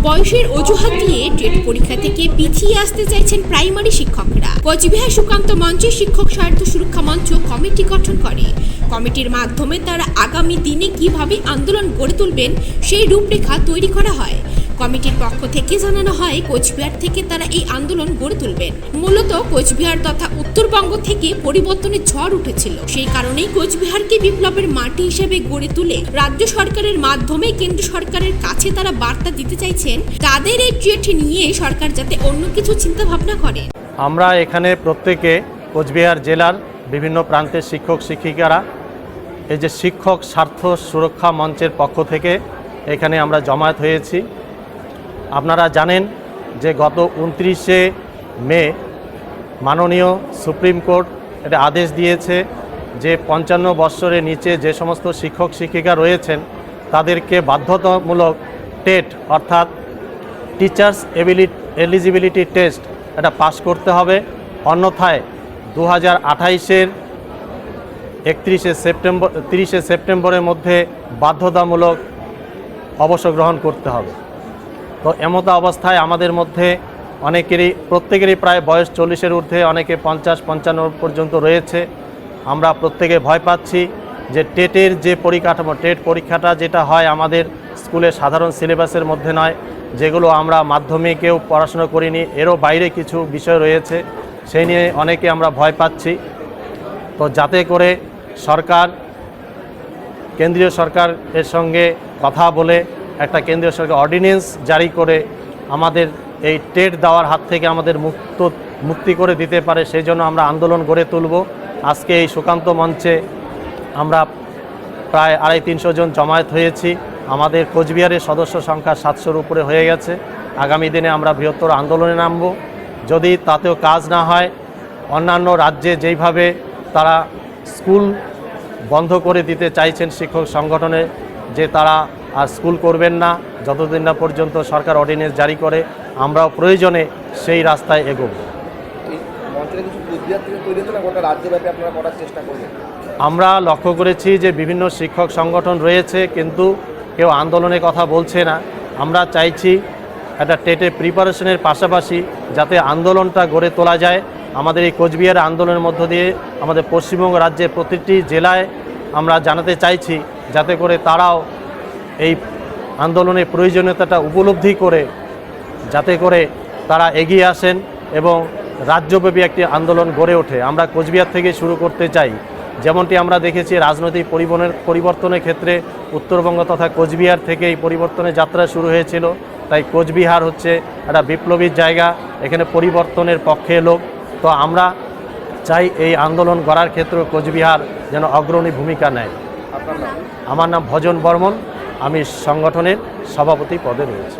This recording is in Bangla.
বয়সের অজুহাত দিয়ে টেট পরীক্ষা থেকে পিছিয়ে আসতে চাইছেন প্রাইমারি শিক্ষকরা। কোচবিহার সুকান্ত মঞ্চে শিক্ষক স্বার্থ সুরক্ষা মঞ্চ কমিটি গঠন করে। কমিটির মাধ্যমে তারা আগামী দিনে কিভাবে আন্দোলন গড়ে তুলবেন সেই রূপরেখা তৈরি করা হয়। কমিটির পক্ষ থেকে জানানো হয়, কোচবিহার থেকে তারা এই আন্দোলন গড়ে তুলবেন। মূলত কোচবিহার তথা উত্তরবঙ্গ থেকে পরিবর্তনের ঝড় উঠেছিল, সেই কারণেই কোচবিহারকে বিপ্লবের মাটি হিসেবে গড়ে তুলে রাজ্য সরকারের মাধ্যমে কেন্দ্র সরকারের কাছে তারা বার্তা দিতে চাইছেন, তাদের এই টেট নিয়ে সরকার যাতে অন্য কিছু চিন্তা ভাবনা করে। আমরা এখানে প্রত্যেকে কোচবিহার জেলার বিভিন্ন প্রান্তের শিক্ষক শিক্ষিকারা এই যে শিক্ষক স্বার্থ সুরক্ষা মঞ্চের পক্ষ থেকে এখানে আমরা জমায়েত হয়েছি। আপনারা জানেন যে গত 29শে মে মাননীয় সুপ্রিম কোর্ট এটা আদেশ দিয়েছে যে 55 বৎসরের নিচে যে সমস্ত শিক্ষক শিক্ষিকা রয়েছেন তাদেরকে বাধ্যতামূলক টেট অর্থাৎ টিচার্স এলিজিবিলিটি টেস্ট এটা পাস করতে হবে, অন্যথায় 2028-এর 30শে সেপ্টেম্বরের মধ্যে বাধ্যতামূলক অবসর গ্রহণ করতে হবে। তো এমতো অবস্থায় আমাদের মধ্যে প্রত্যেকেরই প্রায় বয়স 40-এর ঊর্ধ্বে, অনেকে 50-55 পর্যন্ত রয়েছে। আমরা প্রত্যেকে ভয় পাচ্ছি যে টেটের যে পরিকাঠামো, টেট পরীক্ষাটা যেটা হয় আমাদের স্কুলে সাধারণ সিলেবাসের মধ্যে নয়, যেগুলো আমরা মাধ্যমিকেও পড়াশোনা করিনি, এরও বাইরে কিছু বিষয় রয়েছে, সেই নিয়ে অনেকে আমরা ভয় পাচ্ছি। তো যাতে করে সরকার, কেন্দ্রীয় সরকারের সঙ্গে কথা বলে একটা কেন্দ্রীয় সরকার অর্ডিন্যান্স জারি করে আমাদের এই টেট দেওয়ার হাত থেকে আমাদের মুক্তি করে দিতে পারে, সেই জন্য আমরা আন্দোলন গড়ে তুলব। আজকে এই সুকান্ত মঞ্চে আমরা প্রায় 250-300 জন জমায়েত হয়েছি। আমাদের কোচবিহারের সদস্য সংখ্যা 700-র উপরে হয়ে গেছে। আগামী দিনে আমরা বৃহত্তর আন্দোলনে নামব। যদি তাতেও কাজ না হয়, অন্যান্য রাজ্যে যেইভাবে তারা স্কুল বন্ধ করে দিতে চাইছেন শিক্ষক সংগঠনে, যে তারা আর স্কুল করবেন না যতদিন না পর্যন্ত সরকার অর্ডিন্যান্স জারি করে, আমরাও প্রয়োজনে সেই রাস্তায় এগোব। আমরা লক্ষ্য করেছি যে বিভিন্ন শিক্ষক সংগঠন রয়েছে, কিন্তু কেউ আন্দোলনের কথা বলছে না। আমরা চাইছি একটা টেটে প্রিপারেশনের পাশাপাশি যাতে আন্দোলনটা গড়ে তোলা যায়। আমাদের এই কোচবিহার আন্দোলনের মধ্য দিয়ে আমাদের পশ্চিমবঙ্গ রাজ্যের প্রতিটি জেলায় আমরা জানাতে চাইছি, যাতে করে তারাও এই আন্দোলনের প্রয়োজনীয়তাটা উপলব্ধি করে যাতে করে তারা এগিয়ে আসেন এবং রাজ্যব্যাপী একটি আন্দোলন গড়ে ওঠে। আমরা কোচবিহার থেকে শুরু করতে চাই। যেমনটি আমরা দেখেছি রাজনৈতিক পরিবর্তনের ক্ষেত্রে উত্তরবঙ্গ তথা কোচবিহার থেকে এই পরিবর্তনের যাত্রা শুরু হয়েছিল। তাই কোচবিহার হচ্ছে একটা বিপ্লবীর জায়গা, এখানে পরিবর্তনের পক্ষে লোক। তো আমরা চাই এই আন্দোলন গড়ার ক্ষেত্রে কোচবিহার যেন অগ্রণী ভূমিকা নেয়। আমার নাম ভজন বর্মন, আমি সংগঠনের সভাপতি পদে রয়েছি।